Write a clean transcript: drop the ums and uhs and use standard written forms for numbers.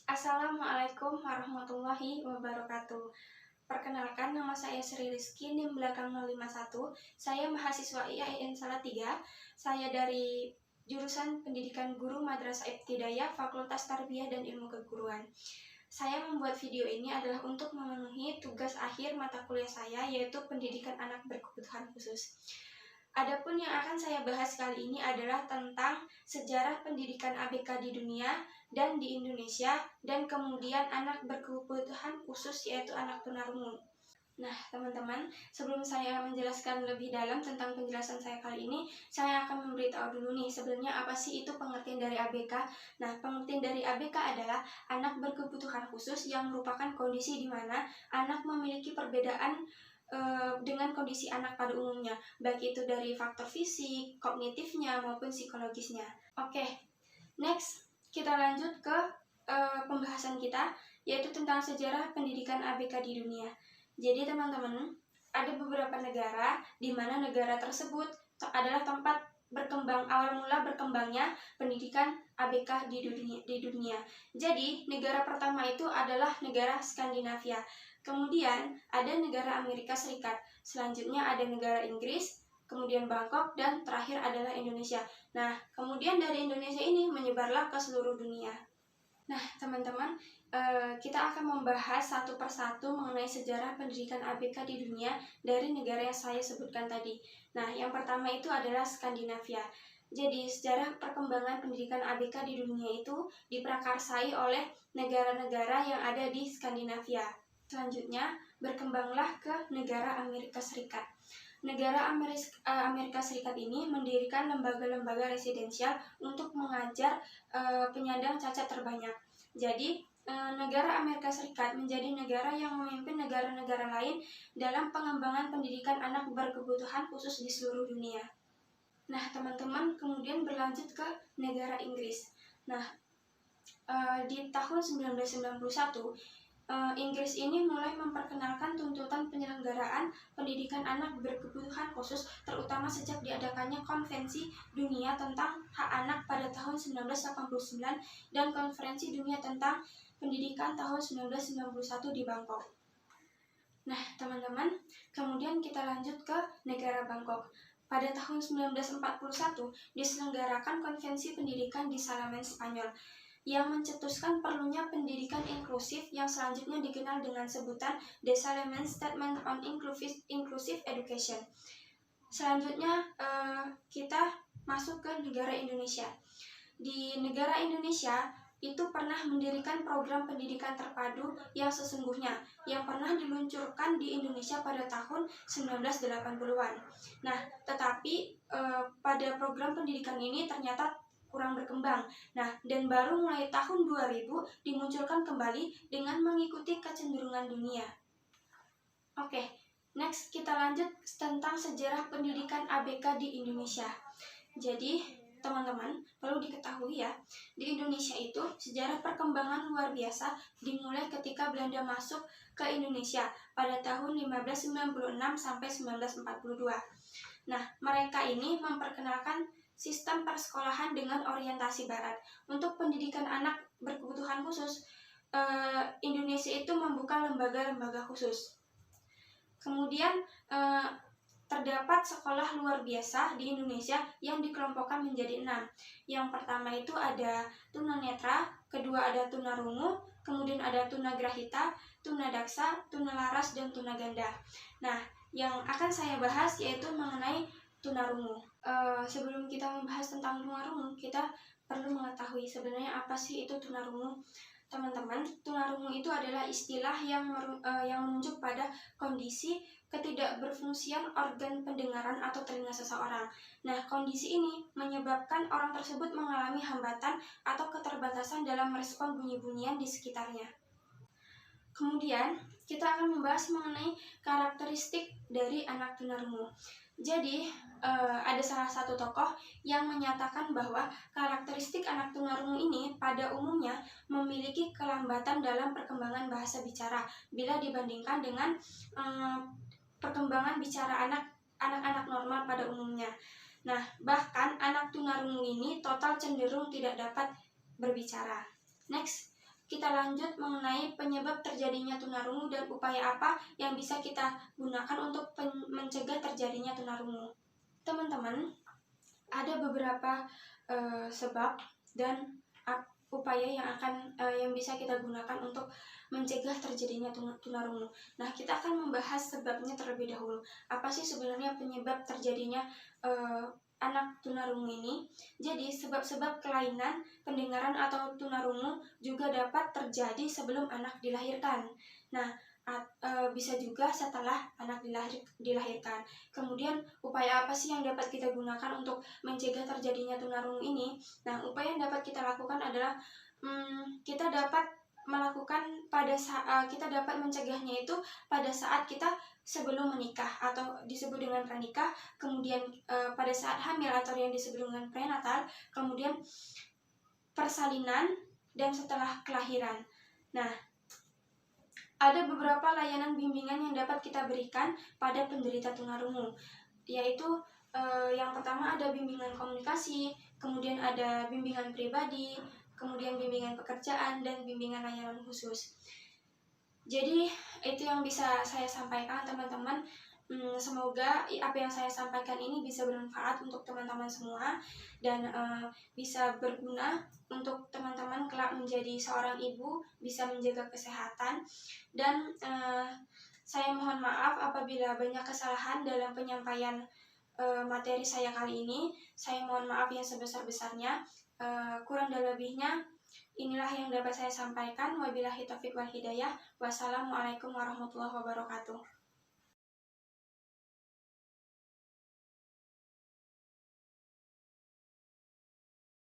Assalamualaikum warahmatullahi wabarakatuh. Perkenalkan, nama saya Sri Rizky, NIM belakang 051. Saya mahasiswa IAIN Salatiga. Saya dari jurusan Pendidikan Guru Madrasah Ibtidaiyah, Fakultas Tarbiyah dan Ilmu Keguruan. Saya membuat video ini adalah untuk memenuhi tugas akhir mata kuliah saya, yaitu Pendidikan Anak Berkebutuhan Khusus. Adapun yang akan saya bahas kali ini adalah tentang sejarah pendidikan ABK di dunia dan di Indonesia, dan kemudian anak berkebutuhan khusus yaitu anak tunarungu. Nah, teman-teman, sebelum saya menjelaskan lebih dalam tentang penjelasan saya kali ini, saya akan memberitahu dulu nih sebenarnya apa sih itu pengertian dari ABK. Nah, pengertian dari ABK adalah anak berkebutuhan khusus yang merupakan kondisi di mana anak memiliki perbedaan dengan kondisi anak pada umumnya, baik itu dari faktor fisik, kognitifnya, maupun psikologisnya. Oke, next kita lanjut ke pembahasan kita, yaitu tentang sejarah pendidikan ABK di dunia. Jadi teman-teman, ada beberapa negara di mana negara tersebut adalah tempat awal mula berkembangnya pendidikan ABK di dunia. Jadi, negara pertama itu adalah negara Skandinavia. Kemudian ada negara Amerika Serikat, selanjutnya ada negara Inggris, kemudian Bangkok, dan terakhir adalah Indonesia. Nah, kemudian dari Indonesia ini menyebarlah ke seluruh dunia. Nah, teman-teman, kita akan membahas satu persatu mengenai sejarah pendidikan ABK di dunia dari negara yang saya sebutkan tadi. Nah, yang pertama itu adalah Skandinavia. Jadi, sejarah perkembangan pendidikan ABK di dunia itu diprakarsai oleh negara-negara yang ada di Skandinavia. Selanjutnya, berkembanglah ke negara Amerika Serikat. Negara Amerika Serikat ini mendirikan lembaga-lembaga residensial untuk mengajar penyandang cacat terbanyak. Jadi, negara Amerika Serikat menjadi negara yang memimpin negara-negara lain dalam pengembangan pendidikan anak berkebutuhan khusus di seluruh dunia. Nah, teman-teman, kemudian berlanjut ke negara Inggris. Nah, di tahun 1991, Inggris ini mulai memperkenalkan tuntutan penyelenggaraan pendidikan anak berkebutuhan khusus, terutama sejak diadakannya Konvensi Dunia tentang Hak Anak pada tahun 1989 dan Konferensi Dunia tentang Pendidikan tahun 1991 di Bangkok. Nah, teman-teman, kemudian kita lanjut ke negara Bangkok. Pada tahun 1941 diselenggarakan Konvensi Pendidikan di Salaman, Spanyol, yang mencetuskan perlunya pendidikan inklusif yang selanjutnya dikenal dengan sebutan The Salaman Statement on Inclusive Education. Selanjutnya kita masuk ke negara Indonesia. Di negara Indonesia itu pernah mendirikan program pendidikan terpadu yang sesungguhnya yang pernah diluncurkan di Indonesia pada tahun 1980-an. Nah, tetapi pada program pendidikan ini ternyata kurang berkembang. Nah, dan baru mulai tahun 2000 dimunculkan kembali dengan mengikuti kecenderungan dunia. Oke, next kita lanjut tentang sejarah pendidikan ABK di Indonesia. Jadi, teman-teman, perlu diketahui ya, di Indonesia itu sejarah perkembangan luar biasa dimulai ketika Belanda masuk ke Indonesia pada tahun 1596 sampai 1942. Nah, mereka ini memperkenalkan sistem persekolahan dengan orientasi barat. Untuk pendidikan anak berkebutuhan khusus, Indonesia itu membuka lembaga-lembaga khusus. Kemudian terdapat sekolah luar biasa di Indonesia yang dikelompokkan menjadi 6. Yang pertama itu ada tunanetra, kedua ada tunarungu, kemudian ada tunagrahita, tunadaksa, tunalaras, dan tunaganda. Nah, yang akan saya bahas yaitu mengenai tunarungu. Sebelum kita membahas tentang tunarungu, kita perlu mengetahui sebenarnya apa sih itu tunarungu. Teman-teman, tunarungu itu adalah istilah yang menunjuk pada kondisi ketidakberfungsian organ pendengaran atau telinga seseorang. Nah, kondisi ini menyebabkan orang tersebut mengalami hambatan atau keterbatasan dalam merespon bunyi-bunyian di sekitarnya. Kemudian, kita akan membahas mengenai karakteristik dari anak tunarungu. Jadi, ada salah satu tokoh yang menyatakan bahwa karakteristik anak tunarungu ini pada umumnya memiliki kelambatan dalam perkembangan bahasa bicara bila dibandingkan dengan perkembangan bicara anak-anak normal pada umumnya. Nah, bahkan anak tunarungu ini total cenderung tidak dapat berbicara. Next, kita kita lanjut mengenai penyebab terjadinya tunarungu dan upaya apa yang bisa kita gunakan untuk mencegah terjadinya tunarungu. Teman-teman, ada beberapa sebab dan upaya yang bisa kita gunakan untuk mencegah terjadinya tunarungu. Nah, kita akan membahas sebabnya terlebih dahulu. Apa sih sebenarnya penyebab terjadinya anak tunarungu ini? Jadi, sebab-sebab kelainan pendengaran atau tunarungu juga dapat terjadi sebelum anak dilahirkan. Nah, bisa juga setelah anak dilahirkan. Kemudian, upaya apa sih yang dapat kita gunakan untuk mencegah terjadinya tunarungu ini? Nah, upaya yang dapat kita lakukan adalah kita dapat mencegahnya itu pada saat kita sebelum menikah atau disebut dengan pranikah, kemudian pada saat hamil atau yang disebut dengan prenatal, kemudian persalinan, dan setelah kelahiran. Nah, ada beberapa layanan bimbingan yang dapat kita berikan pada penderita tunarungu, yaitu yang pertama ada bimbingan komunikasi, kemudian ada bimbingan pribadi, kemudian bimbingan pekerjaan, dan bimbingan layanan khusus. Jadi itu yang bisa saya sampaikan, teman-teman. Semoga apa yang saya sampaikan ini bisa bermanfaat untuk teman-teman semua dan bisa berguna untuk teman-teman kelak menjadi seorang ibu, bisa menjaga kesehatan. Dan saya mohon maaf apabila banyak kesalahan dalam penyampaian materi saya kali ini. Saya mohon maaf yang sebesar-besarnya. Kurang dan lebihnya inilah yang dapat saya sampaikan. Wabillahi taufiq wal hidayah. Wassalamualaikum warahmatullahi wabarakatuh.